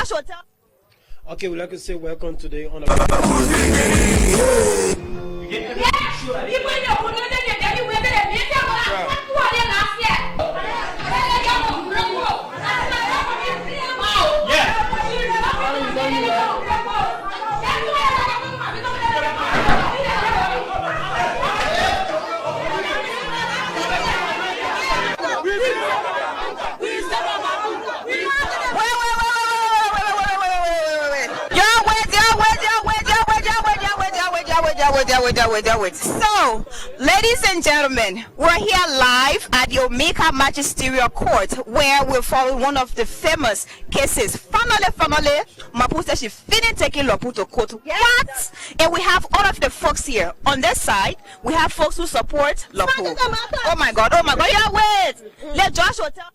Joshua, tell. Okay, we'd like to say welcome today on the. Wait. So, ladies and gentlemen, we're here live at the Omega Magisterial Court, where we're following one of the famous cases. Finally, Mapu says she finished taking Lopu to court. What? And we have all of the folks here. On this side, we have folks who support Lopu. Oh my God, yeah, wait. Let Joshua tell.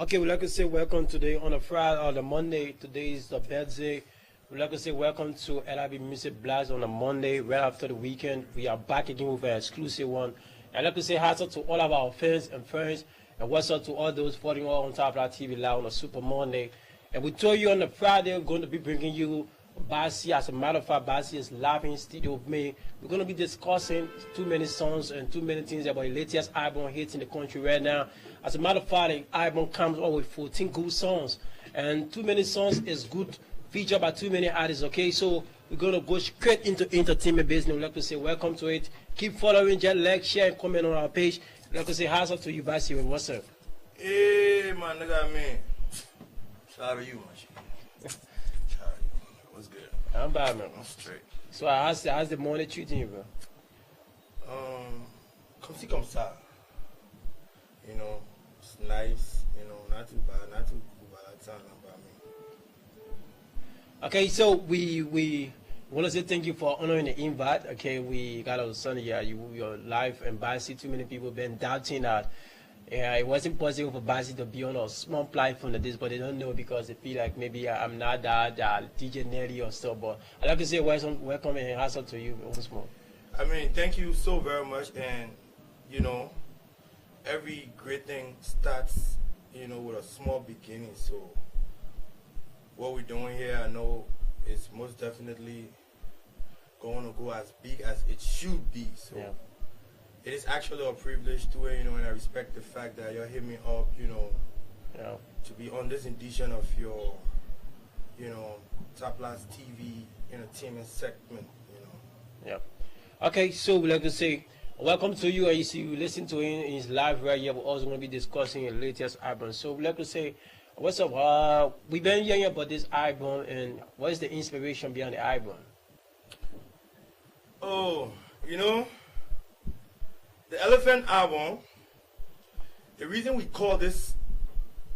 Okay, we'd like to say welcome today on a Friday or the Monday. Today is the birthday. We'd like to say welcome to LIB Music Blast on a Monday, right after the weekend. We are back again with an exclusive one. I'd like to say hi to all of our fans and friends, and what's up to all those following all on Top Live TV Live on a Super Monday. And we told you on the Friday, we're going to be bringing you Basi. As a matter of fact, Basi is live in studio with me. We're going to be discussing too many songs and too many things about the latest album hits in the country right now. As a matter of fact, the album comes out with 14 good songs, and too many songs is good. Featured by too many artists, okay? So we're going to go straight into entertainment business. We'd like to say welcome to it. Keep following, just like, share, and comment on our page. We'd like to say how's up to you, Basi. What's up? Hey, man, nigga, man. Shout out to you, man. Shout out to you. What's good? I'm bad, man. I'm straight. So how's the morning treating you, bro? Come see, come ça. You know, it's nice. You know, not too bad, not too bad. Time about me. Okay, so we want to say thank you for honoring the invite. Okay, we got our son here. You're live, and Basi. Too many people been doubting that. Yeah, it wasn't possible for Basi to be on a small platform like this, but they don't know because they feel like maybe I'm not that DJ Nelly or stuff. But I'd like to say welcome and hassle to you once more. I mean, thank you so very much, and you know, every great thing starts, you know, with a small beginning. So what we're doing here, I know, is most definitely going to go as big as it should be. So yeah. It is actually a privilege to it, you know, and I respect the fact that you're hitting me up, you know, Yeah. to be on this edition of your, you know, Top Live TV entertainment segment, you know. Yeah. Okay, so we'd like to say welcome to you, and you listen to him in his live right here. We're also going to be discussing your latest album. So we'd like to say, what's up? We've been hearing about this album, and what is the inspiration behind the album? Oh, you know, the Elephant album, the reason we call this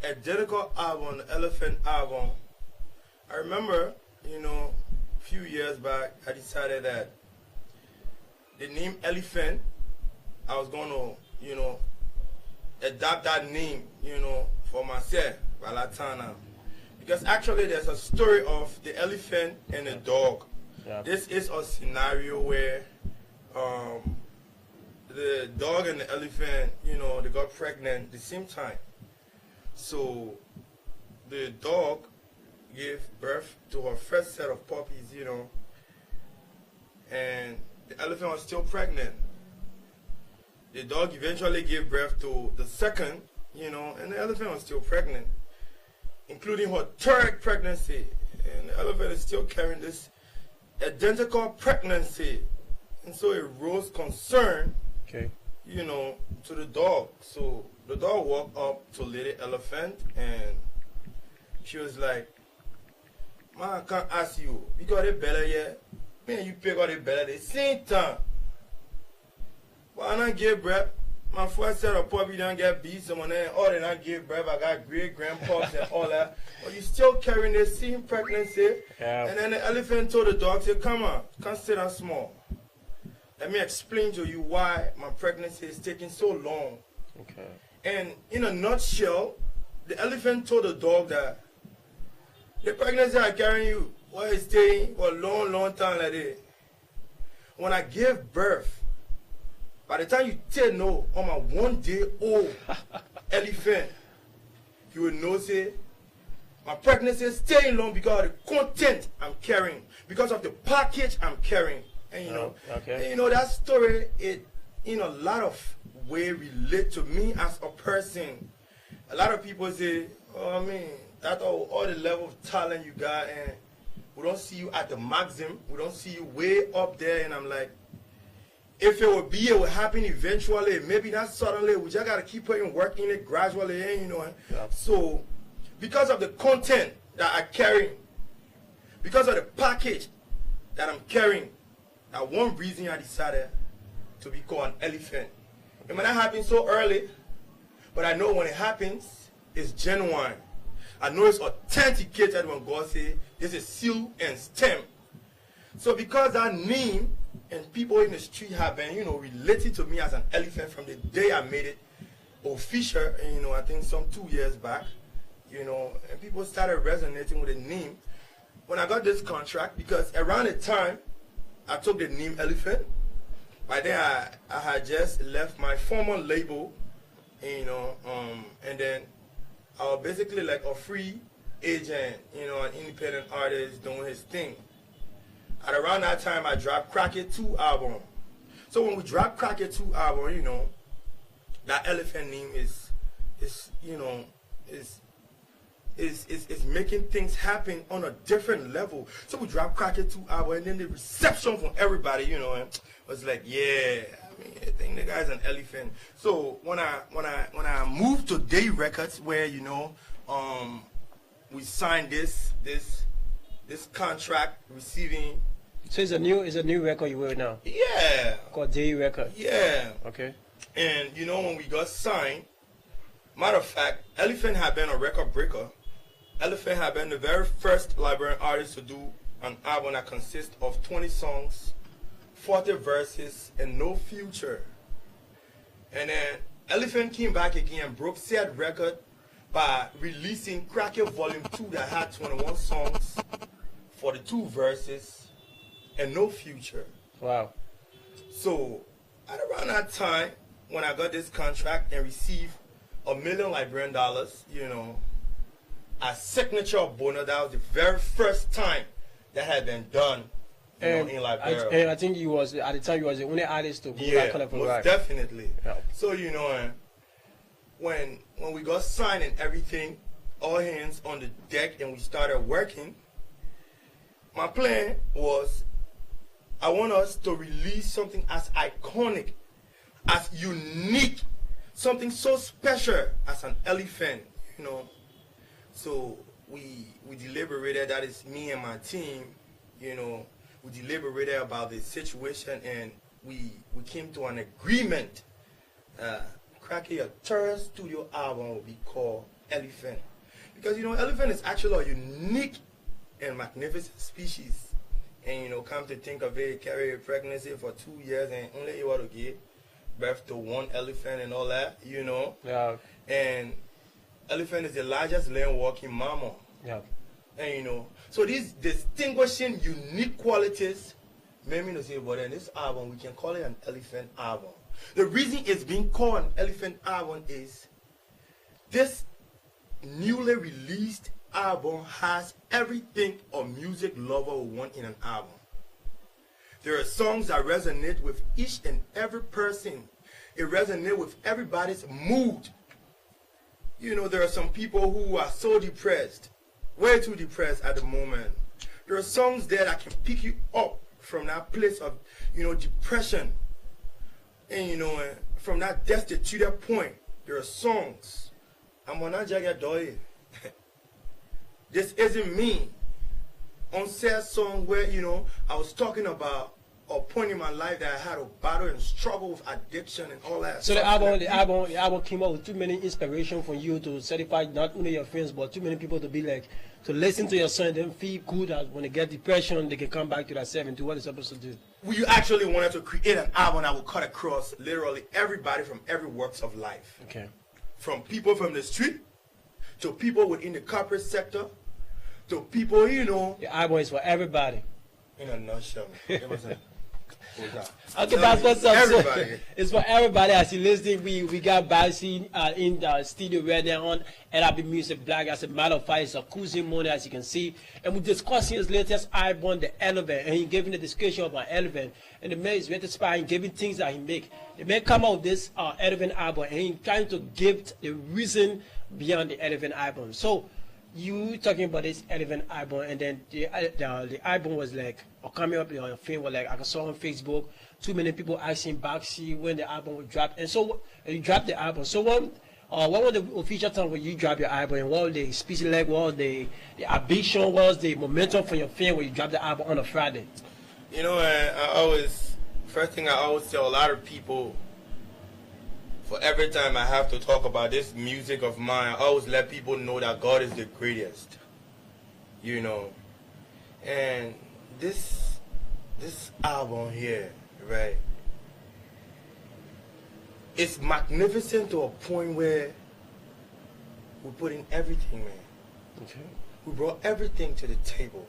identical album the Elephant album, I remember, you know, a few years back, I decided that the name Elephant, I was going to, you know, adapt that name, you know, for myself, Balatana. Because actually there's a story of the elephant and the dog. Yeah. This is a scenario where the dog and the elephant, you know, they got pregnant at the same time. So the dog gave birth to her first set of puppies, you know, and the elephant was still pregnant. The dog eventually gave birth to the second, you know, and the elephant was still pregnant, including her third pregnancy. And the elephant is still carrying this identical pregnancy. And so it rose concern, okay, you know, to the dog. So the dog walked up to Lady Elephant and she was like, man, I can't ask you, you got it better yet? Man, you pick out it better at the same time. But I don't give breath. My first set of puppy don't get beat, someone there, all they don't give breath. I got great grandpas and all that. But you still carrying the same pregnancy. Yeah. And then the elephant told the dog, say, come on, come sit down small. Let me explain to you why my pregnancy is taking so long. Okay. And in a nutshell, the elephant told the dog that the pregnancy I carrying you was staying for a long, long time like that. When I gave birth, by the time you take no on my 1 day old elephant, you will know say My pregnancy is staying long because of the content I'm carrying, because of the package I'm carrying. And that story, it in a lot of way relate to me as a person. A lot of people say, oh, I mean, that's all the level of talent you got, and we don't see you at the maximum. We don't see you way up there. And I'm like, if it would be, it would happen eventually. Maybe not suddenly. We just got to keep putting work in it gradually, Yeah. So, because of the content that I carry, because of the package that I'm carrying, that one reason I decided to be called an elephant. It might not happen so early, but I know when it happens, it's genuine. I know it's authenticated when God says this is seal and stem. So because that name and people in the street have been, related to me as an elephant from the day I made it official, and, I think some 2 years back, and people started resonating with the name. When I got this contract, because around the time I took the name Elephant, by then I had just left my former label, and then I was basically like a free agent, an independent artist doing his thing. At around that time, I dropped Crack It 2 album. So when we dropped Crack It 2 album, that Elephant name is making things happen on a different level. So we dropped Crack It 2 album, and then the reception from everybody, was like, yeah, I mean, I think the guy's an elephant. So when I moved to Day Records, where we signed this contract, receiving. So it's a new record you work now. Yeah. Called Day Record. Yeah. Okay. And when we got signed, matter of fact, Elephant had been a record breaker. Elephant had been the very first Liberian artist to do an album that consists of 20 songs, 40 verses, and no future. And then Elephant came back again and broke said record by releasing Crack It Volume 2 that had 21 songs, 42 verses, and no future. Wow. So at around that time, when I got this contract and received $1 million Liberian, a signature bonus, that was the very first time that had been done in Liberia. And I think at the time you was the only artist to go that kind of most ride. definitely. Yeah. So when we got signed and everything, all hands on the deck and we started working, my plan was I want us to release something as iconic, as unique, something so special as an elephant, So we deliberated, that is me and my team, we deliberated about the situation, and we came to an agreement. Crack It, a third studio album will be called Elephant. Because elephant is actually a unique and magnificent species. And come to think of it, carry a pregnancy for 2 years and only able to give birth to one elephant and all that, Yeah. And elephant is the largest land walking mammal. Yeah. And so these distinguishing unique qualities made me to say, but in this album we can call it an elephant album. The reason it's being called an elephant album is this newly released album has everything a music lover would want in an album. There are songs that resonate with each and every person. It resonates with everybody's mood. There are some people who are so depressed, way too depressed at the moment. There are songs there that can pick you up from that place of, depression. And, from that destitute point, there are songs. I'm on a jagged doy. This isn't me. On said song where, I was talking about a point in my life that I had to battle and struggle with addiction and all that. So the album came out with too many inspiration for you to certify not only your friends but too many people to be like to listen to your song and then feel good that when they get depression they can come back to that 70. What is supposed to do? We actually wanted to create an album that would cut across literally everybody from every walks of life. Okay. From people from the street to people within the corporate sector to people, The album is for everybody. In a nutshell. Okay, that's what's up. Everybody. So, it's for everybody as you listening. We got Bassy in the studio right there on LIB Music Blast. As a matter of fact, it's a Tuesday morning, as you can see, and we're discussing his latest album, The Elephant, and he giving the description of an elephant. And the man is very inspiring, giving things that he make. The man come out with this Elephant album, and he's trying to give the reason beyond the Elephant album. So you talking about this Elephant album, and then the album was like coming up on your film, was like I saw on Facebook. Too many people asking Baxi when the album would drop, and so you dropped the album. So what was the official time when you dropped your album, and what was the speech like? What was the ambition? What was the momentum for your film when you dropped the album on a Friday? You know, first thing I always tell a lot of people, for every time I have to talk about this music of mine, I always let people know that God is the greatest. You know, and this album here, right? It's magnificent to a point where we're putting everything, man. Okay. We brought everything to the table.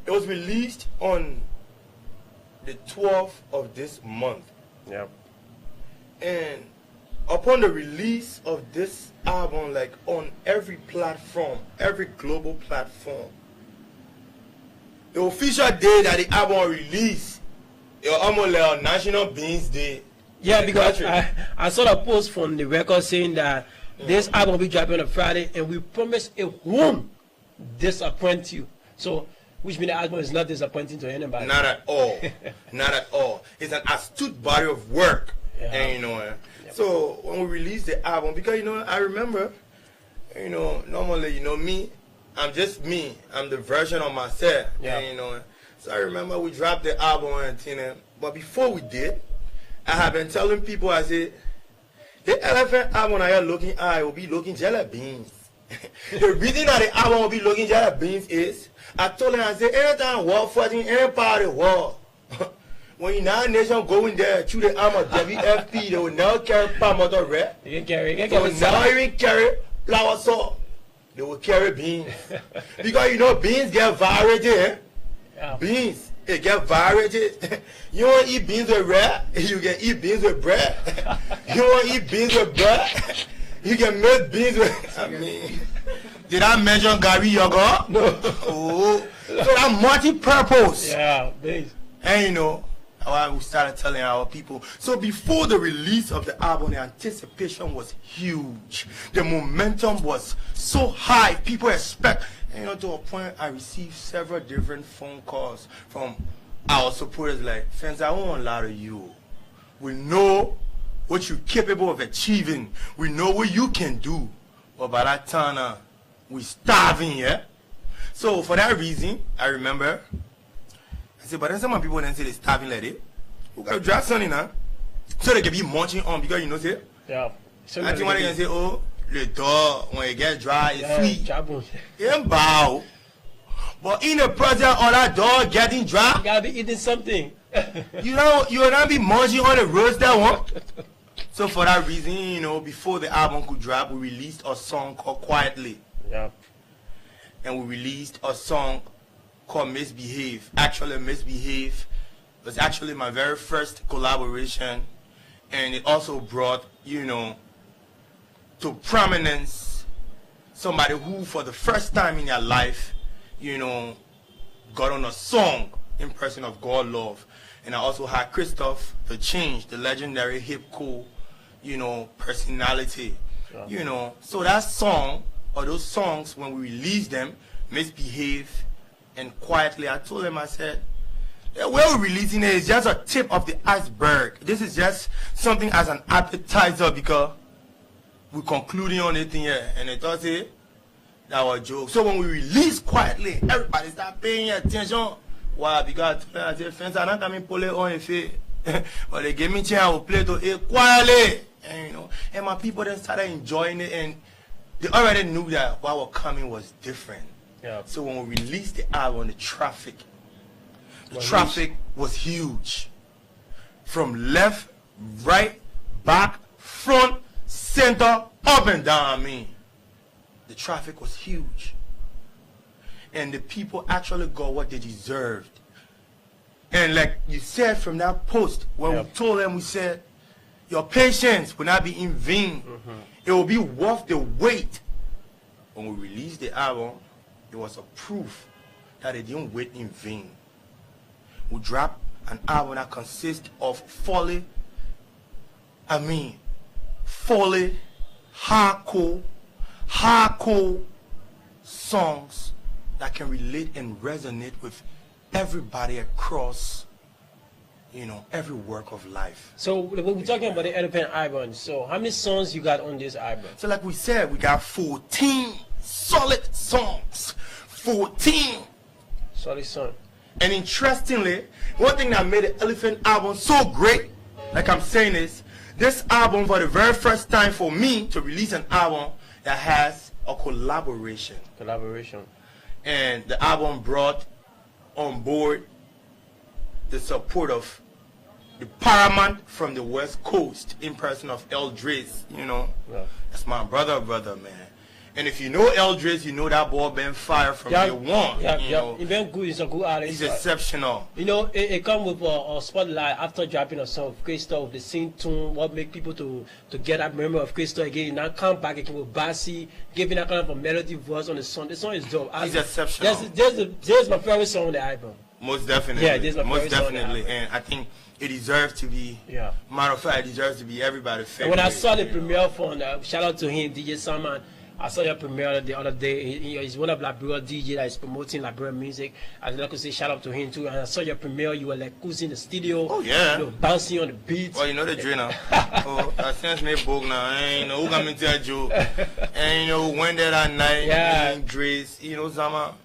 It was released on the 12th of this month. Yep. And upon the release of this album, like on every platform, every global platform, the official day that the album released, it was almost like a National Beans Day. Yeah, because I saw a post from the record saying that this album will be dropping on Friday, and we promise it won't disappoint you. So, which means the album is not disappointing to anybody. Not at all. Not at all. It's an astute body of work. Yeah. And you know, so when we released the album, because you know, I remember, you know, normally, you know, me, I'm just me. I'm the version of myself. Yeah. And, you know, so I remember we dropped the album and but before we did, I have been telling people, I said, the Elephant album I am looking at will be looking jelly beans. The reason that the album will be looking jelly beans is, I told them, I said, anytime war fighting, any part of the war, when United Nations going there through the arm of WFP, they will now carry palm motor red. You can carry. They will now even carry flour salt. They will carry beans. Because you know beans get variety, eh? Yeah. Beans, it get variety. You want to eat beans with bread? You can eat beans with bread. You want to eat beans with bread? You can make beans with, I mean, did I mention Gary Yoga? No. Oh, so that multi-purpose. Yeah, beans. And you know, how we started telling our people. So before the release of the album, the anticipation was huge. The momentum was so high. People expect, and you know, to a point I received several different phone calls from our supporters like, fans, I won't lie to you. We know what you're capable of achieving. We know what you can do. But by that time, we starving, yeah? So for that reason, I remember, I said, but then some people then say they're starving like that. We got to drop something now. So they can be munching on because you know, say, Yeah. I think when they can say, oh, the dog, when it gets dry, it's sweet. Chabu. Yeah, bow. But in the process of that dog getting dry, You gotta be eating something. you know, you're not be munching on the roasted one. So for that reason, you know, before the album could drop, we released a song called Quietly. Yeah. And we released a song called Misbehave. Actually, Misbehave was actually my very first collaboration, and it also brought, you know, to prominence somebody who for the first time in their life, you know, got on a song in person of God Love. And I also had Christoph the Change, the legendary hip cool, you know, personality. Sure. You know, so that song, or those songs, when we released them, Misbehave and Quietly, I told them, I said, the way we're releasing it is just a tip of the iceberg. This is just something as an appetizer because we're concluding on anything here. And they thought that was a joke. So when we release Quietly, everybody start paying attention. Why? Because I said, fans are not coming pull it on if it. But they gave me a chance, I will play to it quietly. And, you know, and my people then started enjoying it, and they already knew that what was coming was different. Yeah. So when we released the album, the traffic was huge. From left, right, back, front, center, up and down. I mean, the traffic was huge. And the people actually got what they deserved. And like you said from that post, when we told them, we said, your patience will not be in vain. It will be worth the wait. When we released the album, it was a proof that they didn't wait in vain. We dropped an album that consists of fully hardcore songs that can relate and resonate with everybody across, every work of life. So we're talking about the Elephant album. So how many songs you got on this album? So like we said, we got 14 solid songs. 14 solid songs. And interestingly, one thing that made the Elephant album so great, like I'm saying, is this album for the very first time for me to release an album that has a collaboration. And the album brought on board the support of the Paramount from the West Coast in person of Eldris, That's my brother, man. And if you know Eldris, you know that boy been fire from day one. He's been good. He's a good artist. He's exceptional. It comes with a spotlight after dropping a song of Crystal with the same tune. What make people to get that memory of Crystal again? Now come back again with Bassi, giving that kind of a melody voice on the song. The song is dope. He's exceptional. There's my favorite song on the album. Most definitely. Yeah, this is my favorite song on the album. And I think it deserves to be. Matter of fact, it deserves to be everybody's favorite. And when I saw the premiere for shout out to him, DJ Salman. I saw your premiere the other day. He's one of Liberia DJ that is promoting Liberia music. I'd like to say shout out to him too. And I saw your premiere. You were like cruising the studio. Oh yeah. Bouncing on the beat. Well, you know the drill now. I sense me book now. I ain't know who got me to that joke. And went there that night. Yeah. Dre's. Zama.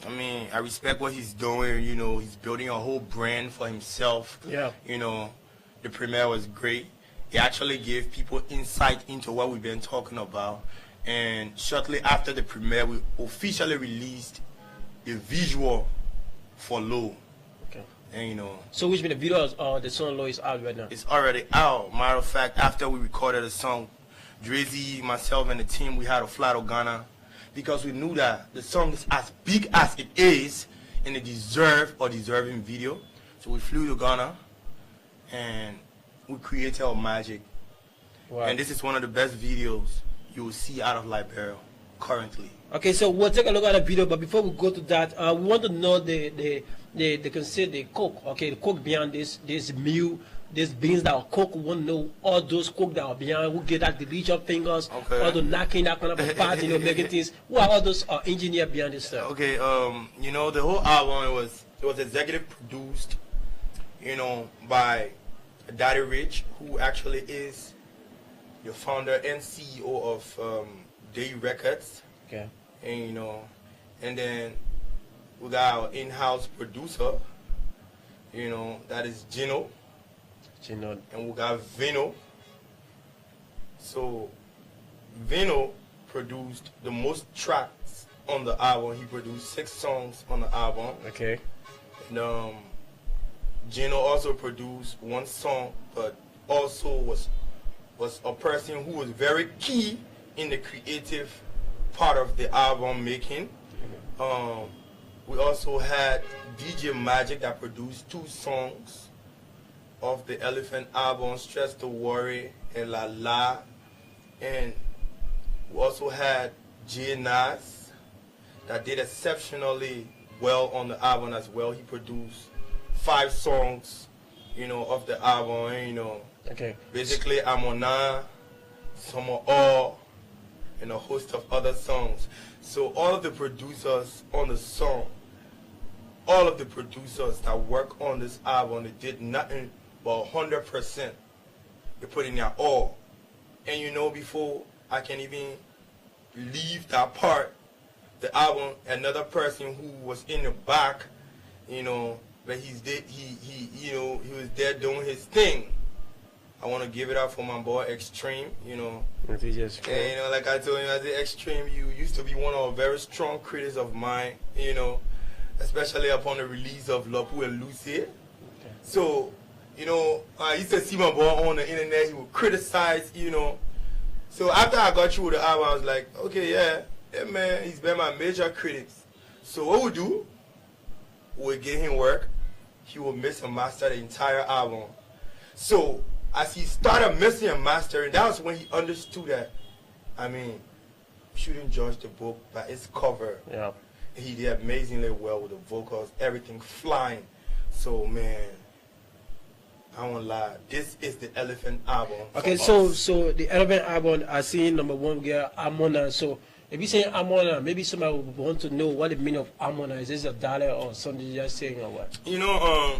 I mean, I respect what he's doing. He's building a whole brand for himself. Yeah. The premiere was great. It actually gave people insight into what we've been talking about. And shortly after the premiere, we officially released the visual for Low. Okay. And so which means the video the song Low is out right now? It's already out. Matter of fact, after we recorded the song, Drizzy, myself, and the team, we had a flight to Ghana because we knew that the song is as big as it is and it deserving video. So we flew to Ghana and we created our magic. Wow. And this is one of the best videos you will see out of Liberia currently. Okay, so we'll take a look at the video, but before we go to that, we want to know the cook, okay, the cook behind this meal, these beans that are cooked. We want to know all those cook that are behind, who get that delete your fingers, all the knocking that kind of a part, making things. Who are all those engineers behind this stuff? Okay, the whole album it was executive produced, by Daddy Rich, who actually is the founder and CEO of Day Records. Okay. And and then we got our in-house producer, that is Gino. And we got Vino. So Vino produced the most tracks on the album. He produced 6 songs on the album. Okay. And Gino also produced 1 song, but also was a person who was very key in the creative part of the album making. We also had DJ Magic that produced 2 songs of the Elephant album, Stress to Worry and La La. And we also had J Nas that did exceptionally well on the album as well. He produced 5 songs, of the album, okay. Basically Amona, Some of All, and a host of other songs. So all of the producers on the song, all of the producers that work on this album, they did nothing but 100%. They put in their all. And before I can even leave that part, the album, another person who was in the back, but he was there doing his thing. I want to give it up for my boy Extreme, And, like I told you, I said, Extreme, you used to be one of the very strong critics of mine, especially upon the release of Lapu and Lucy. Okay. So, I used to see my boy on the internet, he would criticize, So after I got through the album, I was like, okay, yeah, man, he's been my major critic. So what we do, we give him work, he will mix and master the entire album. So as he started mixing and mastering, that was when he understood that, I mean, you shouldn't judge the book by its cover. Yeah. He did amazingly well with the vocals, everything flying. So man, I won't lie, this is the Elephant album. Okay, so the Elephant album, I see number one we get Amona. So if you say Amona, maybe somebody would want to know what the meaning of Amona is. Is it a dollar or something you're just saying or what? You know,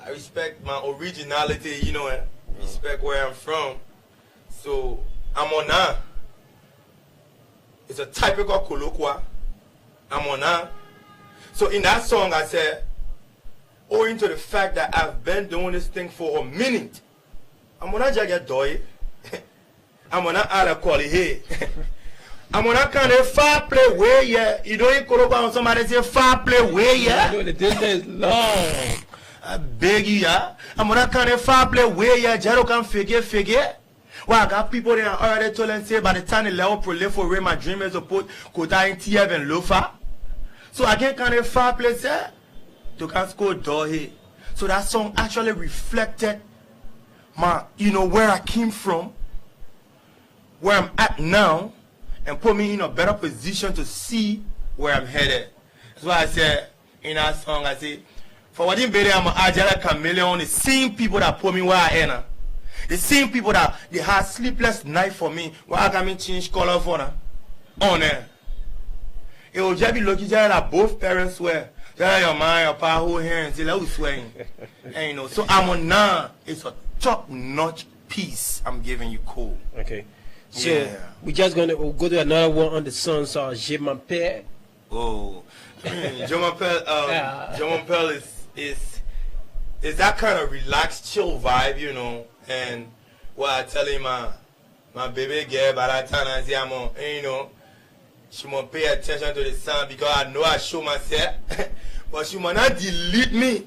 I respect my originality, you know, respect where I'm from. So Amona is a typical colloquial. Amona. So in that song I said, owing to the fact that I've been doing this thing for a minute, I'm gonna just doy. I'm gonna add a quality. I'm gonna kind of far play way, yeah. You don't even go on somebody say far play way, yeah. No, the distance is long. I beg you, yeah. I'm gonna kind of far play way, yeah. Jaro can figure. Well, I got people there already told and say by the time the level proliferate, my dream is to put Kota in TF and Lofa. So I can't kind of far play, sir. To can score door here. So that song actually reflected my, you know, where I came from, where I'm at now, and put me in a better position to see where I'm headed. That's why I said in that song, I say, for what in better, I'm an agile chameleon, the same people that put me where I am. The same people that they had sleepless night for me, where I got me change color for them. On there. It will just be lucky that both parents were. Tell your man, your pa hold hands, say let us swing. And you know, so Amona is a top-notch piece I'm giving you, cool. Okay. So Yeah. we're just gonna go to another one on the song, so Je m'appelle. Oh, Je m'appelle is that kind of relaxed, chill vibe, you know. And what I tell him, my baby girl, by that time I say I'm on, you know, she must pay attention to the sound because I know I show myself, but she must not delete me.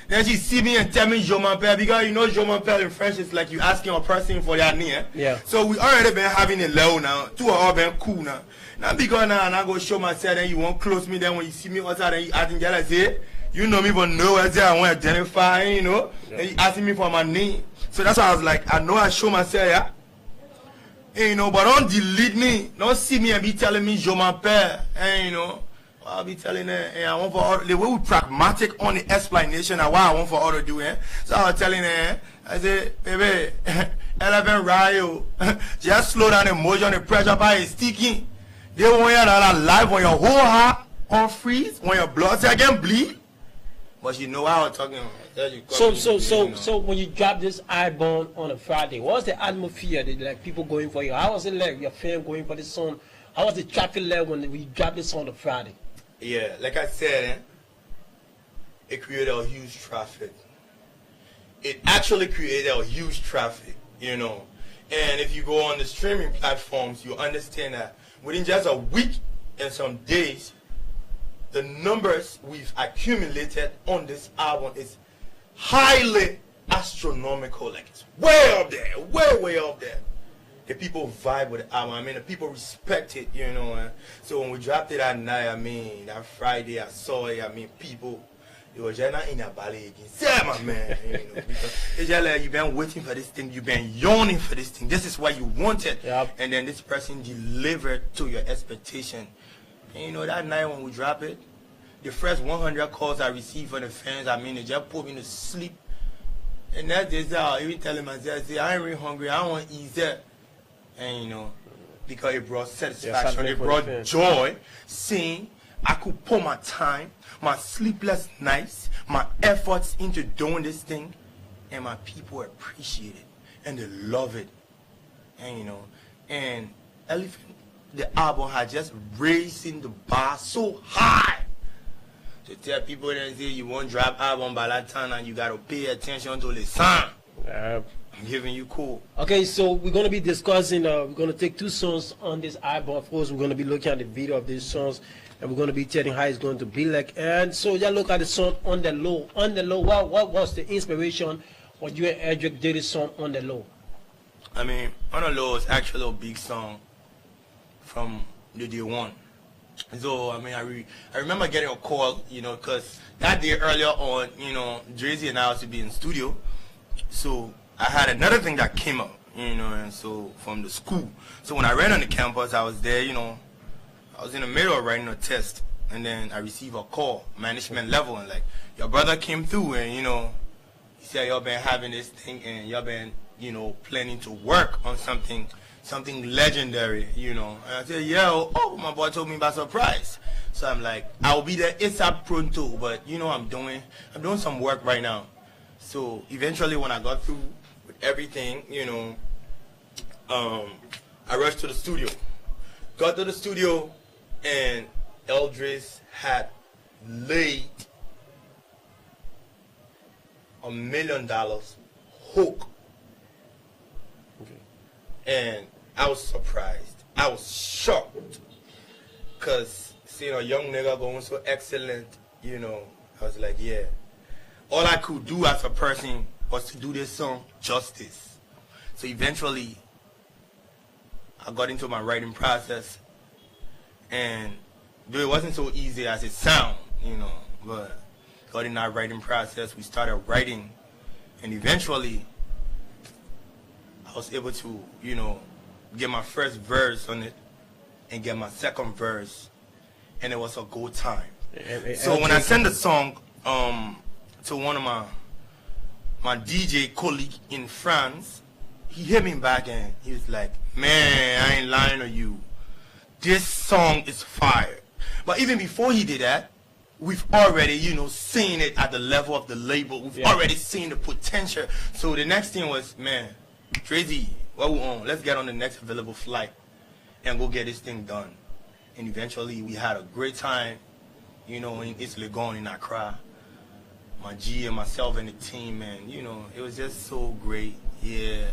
Then she see me and tell me Je m'appelle, because you know Je m'appelle in French is like you asking a person for their name. Yeah. So we already been having a level now. Two are all been cool now. Now because now and I go show myself, then you won't close me. Then when you see me outside, then you asking girl I say, you know me, but no, I say I want to identify, you know. Yeah. Then you asking me for my name. So that's why I was like, I know I show myself, yeah. You know, but don't delete me. Don't see me and be telling me Je m'appelle. You know, I'll be telling her, I want for all the way we pragmatic on the explanation of what I want for all to do. So I was telling her, I said, baby, Elephant Rio, just slow down the motion, the pressure by is sticking. They want you to live when your whole heart on freeze, when your blood cell can bleed. But you know what I was talking about. So when you drop this album on a Friday, what was the atmosphere? Like people going for you? How was it like your fan going for this song? How was the traffic like when we dropped this on the Friday? Yeah, like I said, it created a huge traffic. It actually created a huge traffic, you know. And if you go on the streaming platforms, you understand that within just a week and some days, the numbers we've accumulated on this album is highly astronomical. Like it's way up there, way up there. The people vibe with the album. I mean, the people respect it, you know. So when we dropped it at night, I mean, that Friday, I saw it. I mean, people, they were just not in a ballet again. Yeah, my man, you know. Because it's just like you've been waiting for this thing. You've been yearning for this thing. This is what you wanted. Yep. And then this person delivered to your expectation. And you know, that night when we drop it, the first 100 calls I received from the fans, I mean, they just put me to sleep. And that day, I even telling myself, I ain't really hungry, I don't want to eat that. And you know, because it brought satisfaction, it brought joy, seeing I could put my time, my sleepless nights, my efforts into doing this thing, and my people appreciate it, and they love it. And you know, and Elephant, the album had just raising the bar so high to tell people that say you won't drop album by that time and you gotta pay attention to the sound. I'm giving you cool. Okay, so we're gonna be discussing. We're gonna take two songs on this album. Of course, we're gonna be looking at the video of these songs, and we're gonna be telling how it's going to be like. And so, yeah, look at the song On the Low. On the Low. What was the inspiration when you and Edric did this song On the Low? I mean, On the Low is actually a big song from the day one. So, I mean, I remember getting a call, you know, because that day earlier on, you know, Drizzy and I was to be in studio. So, I had another thing that came up, you know, and so from the school. So, when I ran on the campus, I was there, you know, I was in the middle of writing a test. And then I received a call, management level, and like, your brother came through and, you know, he said, y'all been having this thing and y'all been, you know, planning to work on something legendary, you know. And I said, yeah, oh, my boy told me by surprise. So I'm like, I'll be there ASAP pronto, but you know, I'm doing some work right now. So eventually when I got through with everything, you know, I rushed to the studio. Got to the studio and Eldris had laid $1 million hook. Okay. And I was surprised. I was shocked. Because seeing a young nigga going so excellent, you know, I was like, yeah. All I could do as a person was to do this song justice. So eventually, I got into my writing process. And though it wasn't so easy as it sounded, you know, but got in our writing process, we started writing. And eventually, I was able to, you know, get my first verse on it and get my second verse, and it was a good time. So when I sent the song to one of my DJ colleague in France, he hit me back and he was like, man, I ain't lying to you. This song is fire. But even before he did that, we've already, you know, seen it at the level of the label. We've already seen the potential. So the next thing was, man, Drizzy, what we on? Let's get on the next available flight and go get this thing done. And eventually we had a great time, you know, in East Legon in Accra. My G and myself and the team, and you know, it was just so great. Yeah,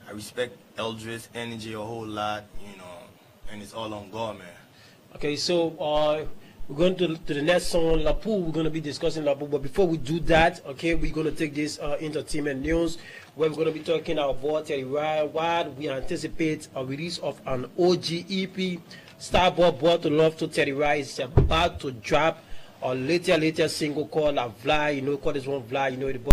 I respect Eldris' energy a whole lot, you know, and it's all on God, man. Okay, so we're going to the next song, Lapu. We're going to be discussing Lapu, but before we do that, okay, we're going to take this entertainment news where we're going to be talking about Terry Riley. We anticipate a release of an OG EP. Starboy Brought to Love to Terry Riley is about to drop a later single called La Vla. You know, call this one Vla. You know, the